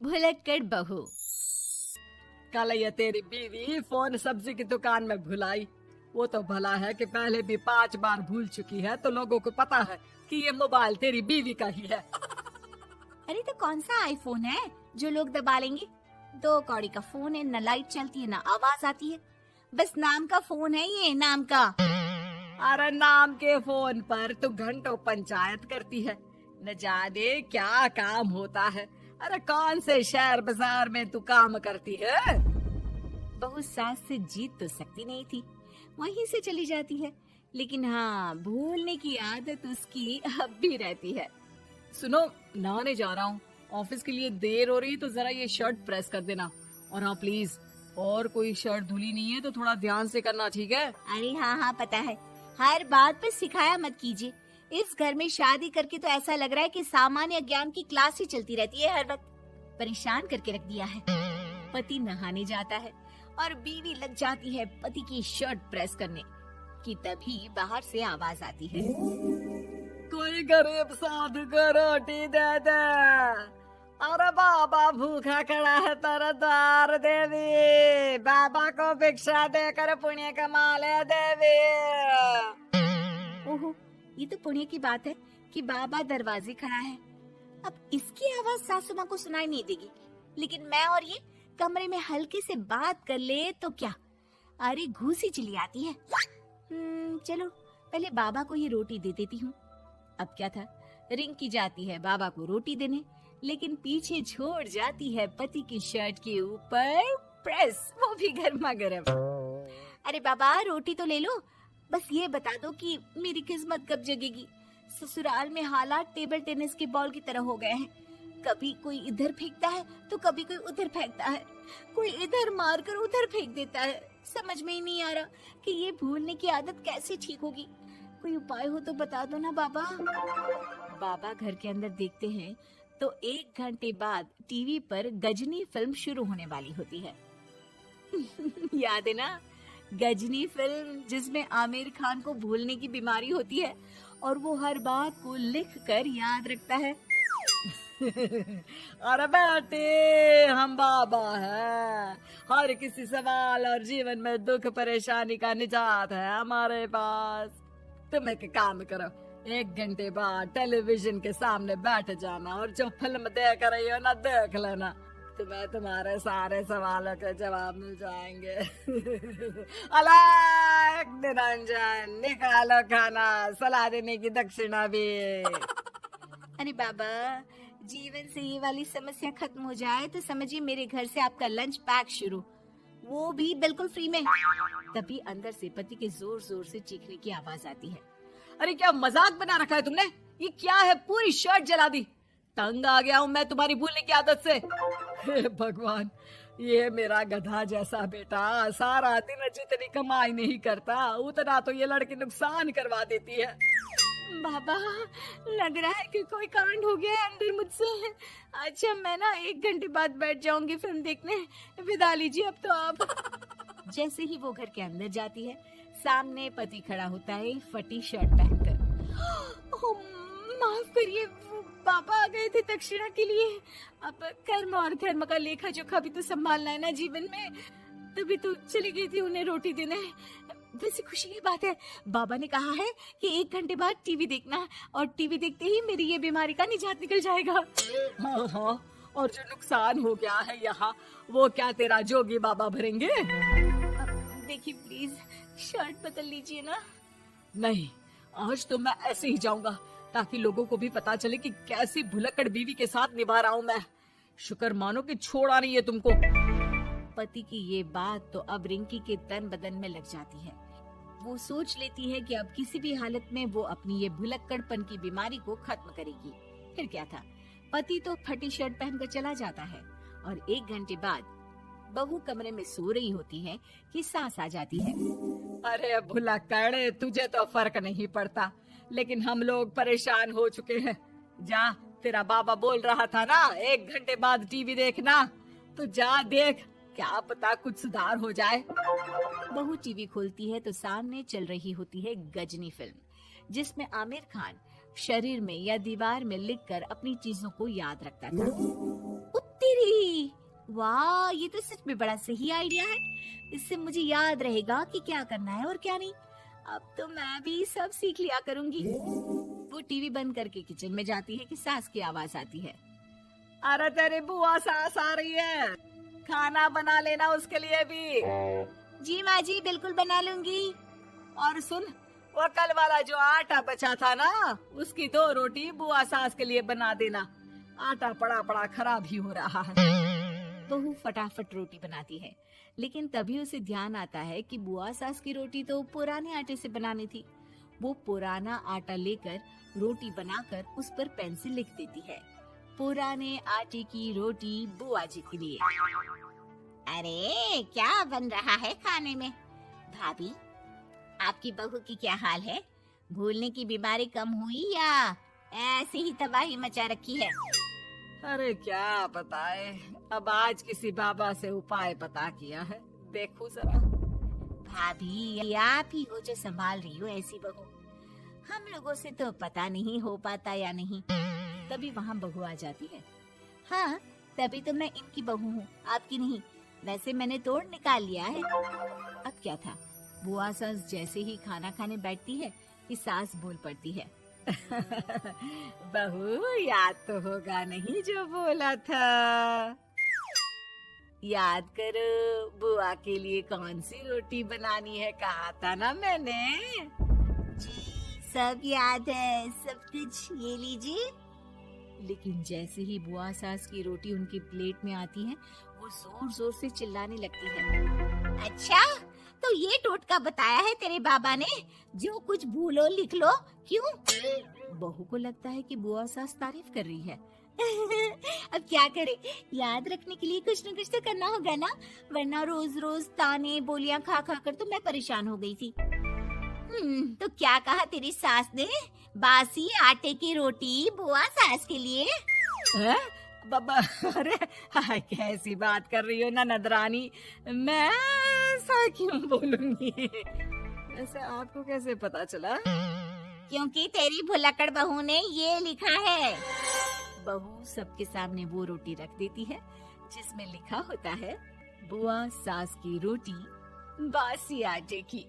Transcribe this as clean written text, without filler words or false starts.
भुलक्कड़ बहू। कल ये तेरी बीवी फोन सब्जी की दुकान में भुलाई। वो तो भला है कि पहले भी 5 बार भूल चुकी है, तो लोगों को पता है कि ये मोबाइल तेरी बीवी का ही है। अरे तो कौन सा आईफोन है जो लोग दबा लेंगे? 2 कौड़ी का फोन है, न लाइट चलती है, न आवाज आती है। बस नाम का फोन है, ये नाम का। अरे नाम के फोन पर तो घंटों पंचायत करती है, न जाने क्या काम होता है। अरे कौन से शहर बाजार में तू काम करती है? बहू सास से जीत तो सकती नहीं थी, वहीं से चली जाती है। लेकिन हाँ, भूलने की आदत उसकी अब भी रहती है। सुनो, नहाने जा रहा हूँ, ऑफिस के लिए देर हो रही है, तो जरा ये शर्ट प्रेस कर देना। और हाँ प्लीज, और कोई शर्ट धुली नहीं है तो थोड़ा ध्यान से करना, ठीक है? अरे हाँ पता है, हर बात पर सिखाया मत कीजिए। इस घर में शादी करके तो ऐसा लग रहा है कि सामान्य ज्ञान की क्लास ही चलती रहती है हर वक्त। परेशान करके रख दिया है। पति नहाने जाता है और बीवी लग जाती है पति की शर्ट प्रेस करने कि तभी बाहर से आवाज आती है, कोई गरीब साधु को रोटी दे दे। अरे बाबा भूखा खड़ा है तेरा द्वार देवी, बाबा को भिक्षा देकर पुण्य कमा ले देवी। ओहो, ये तो पुण्य की बात है कि बाबा दरवाजे खड़ा है। अब इसकी आवाज सासू माँ को सुनाई नहीं देगी, लेकिन मैं और ये कमरे में हल्के से बात कर ले तो क्या? अरे घूसी चली आती है। चलो पहले बाबा को ये रोटी दे देती हूँ। अब क्या था, रिंग की जाती है बाबा को रोटी देने, लेकिन पीछे छोड़ जाती है पति की शर्ट के ऊपर प्रेस, वो भी गर्मा गर्म। अरे बाबा रोटी तो ले लो, बस ये बता दो कि मेरी किस्मत कब जगेगी। ससुराल में हालात टेबल टेनिस के बॉल की तरह हो गए हैं। कभी कोई इधर फेंकता है तो कभी कोई उधर फेंकता है, कोई इधर मारकर उधर फेंक देता है। समझ में ही नहीं आ रहा कि ये भूलने की आदत कैसे ठीक होगी। कोई उपाय हो तो बता दो ना बाबा। बाबा घर के अंदर देखते हैं तो 1 घंटे बाद टीवी पर गजनी फिल्म शुरू होने वाली होती है। याद है ना, गजनी फिल्म जिसमें आमिर खान को भूलने की बीमारी होती है और वो हर बात को लिख कर याद रखता है। अरे बेटे, हम बाबा हैं, हर किसी सवाल और जीवन में दुख परेशानी का निजात है हमारे पास। तुम एक काम करो, 1 घंटे बाद टेलीविजन के सामने बैठ जाना और जो फिल्म देख रही हो ना देख लेना, तुम्हें तुम्हारे सारे सवालों के जवाब मिल जाएंगे। अलग निरंजन, निकालो खाना, सलाह देने की दक्षिणा भी। अरे बाबा, जीवन से ये वाली समस्या खत्म हो जाए तो समझिए मेरे घर से आपका लंच पैक शुरू, वो भी बिल्कुल फ्री में। तभी अंदर से पति के जोर जोर से चीखने की आवाज आती है। अरे क्या मजाक बना रखा है तुमने? ये क्या है, पूरी शर्ट जला दी। तंग आ गया हूँ मैं तुम्हारी भूलने की आदत से। हे भगवान, ये मेरा गधा जैसा बेटा सारा दिन जितनी कमाई नहीं करता उतना तो ये लड़की नुकसान करवा देती है। बाबा, लग रहा है कि कोई कांड हो गया है अंदर मुझसे। अच्छा मैं ना 1 घंटे बाद बैठ जाऊंगी फिल्म देखने, विदा लीजिए अब तो आप। जैसे ही वो घर के अंदर जाती है, सामने पति खड़ा होता है फटी शर्ट पहनकर। ओह, माफ करिए, वो पापा आ गए थे दक्षिणा के लिए। अब कर्म और धर्म का लेखा जोखा भी तो संभालना है ना जीवन में, तभी तो चली गई थी उन्हें रोटी देने। वैसे खुशी की बात है, बाबा ने कहा है कि 1 घंटे बाद टीवी देखना, और टीवी देखते ही मेरी ये बीमारी का निजात निकल जाएगा। हाँ, और जो नुकसान हो गया है यहाँ, वो क्या तेरा जोगी बाबा भरेंगे? देखिए प्लीज, शर्ट बदल लीजिए ना। नहीं, आज तो मैं ऐसे ही जाऊंगा ताकि लोगों को भी पता चले कि कैसी भुलक्कड़ बीवी के साथ निभा रहा हूँ मैं। शुक्र मानो कि छोड़ा नहीं है तुमको। पति की ये बात तो अब रिंकी के तन बदन में लग जाती है। वो सोच लेती है कि अब किसी भी हालत में वो अपनी ये भुलक्कड़पन की बीमारी को खत्म करेगी। फिर क्या था, पति तो फटी शर्ट पहनकर चला जाता है और 1 घंटे बाद बहू कमरे में सो रही होती है कि सास आ जाती है। अरे भुलक्कड़, तुझे तो फर्क नहीं पड़ता, लेकिन हम लोग परेशान हो चुके हैं। जा, तेरा बाबा बोल रहा था ना 1 घंटे बाद टीवी देखना, तो जा देख, क्या पता कुछ सुधार हो जाए। बहू टीवी खोलती है तो सामने चल रही होती है गजनी फिल्म, जिसमें आमिर खान शरीर में या दीवार में लिखकर अपनी चीजों को याद रखता था। उतनी तेरी, वाह ये तो सच में बड़ा सही आइडिया है। इससे मुझे याद रहेगा कि क्या करना है और क्या नहीं। अब तो मैं भी सब सीख लिया करूंगी। वो टीवी बंद करके किचन में जाती है कि सास की आवाज आती है। अरे तेरी बुआ सास आ रही है, खाना बना लेना उसके लिए भी। जी माँ जी, बिल्कुल बना लूंगी। और सुन, वो कल वाला जो आटा बचा था ना, उसकी 2 रोटी बुआ सास के लिए बना देना। आटा पड़ा पड़ा खराब ही हो रहा है। बहू फटाफट रोटी बनाती है, लेकिन तभी उसे ध्यान आता है कि बुआ सास की रोटी तो पुराने आटे से बनानी थी। वो पुराना आटा लेकर रोटी बनाकर उस पर पेन से लिख देती है, पुराने आटे की रोटी बुआ जी के लिए। अरे क्या बन रहा है खाने में? भाभी, आपकी बहू की क्या हाल है? भूलने की बीमारी कम हुई या ऐसे ही तबाही मचा रखी है? अरे क्या बताए, अब आज किसी बाबा से उपाय पता किया है, देखो जरा। भाभी, आप ही हो जो संभाल रही हो ऐसी बहू। हम लोगों से तो पता नहीं हो पाता या नहीं। तभी वहाँ बहू आ जाती है। हाँ, तभी तो मैं इनकी बहू हूँ, आपकी नहीं। वैसे मैंने तोड़ निकाल लिया है। अब क्या था, बुआ सास जैसे ही खाना खाने बैठती है कि सास बोल पड़ती है। बहू, याद तो होगा नहीं जो बोला था? याद करो, बुआ के लिए कौन सी रोटी बनानी है, कहा था ना मैंने। जी, सब याद है, सब कुछ। ये लीजिए। लेकिन जैसे ही बुआ सास की रोटी उनकी प्लेट में आती है, वो जोर जोर से चिल्लाने लगती है। अच्छा, तो ये टोटका बताया है तेरे बाबा ने, जो कुछ भूलो लिख लो, क्यों? बहू को लगता है कि बुआ सास तारीफ कर रही है। अब क्या करे, याद रखने के लिए कुछ न कुछ तो करना होगा ना, वरना रोज रोज ताने बोलियां खा खा कर तो मैं परेशान हो गई थी। तो क्या कहा तेरी सास ने? बासी आटे की रोटी बुआ सास के लिए? है? बाबा, अरे हाय, कैसी बात कर रही हो ननद रानी, मैं ऐसा क्यों बोलूंगी? वैसे आपको कैसे पता चला? क्योंकि तेरी भुलक्कड़ बहू ने ये लिखा है। बहू सबके सामने वो रोटी रख देती है जिसमें लिखा होता है, बुआ सास की रोटी बासी आटे की।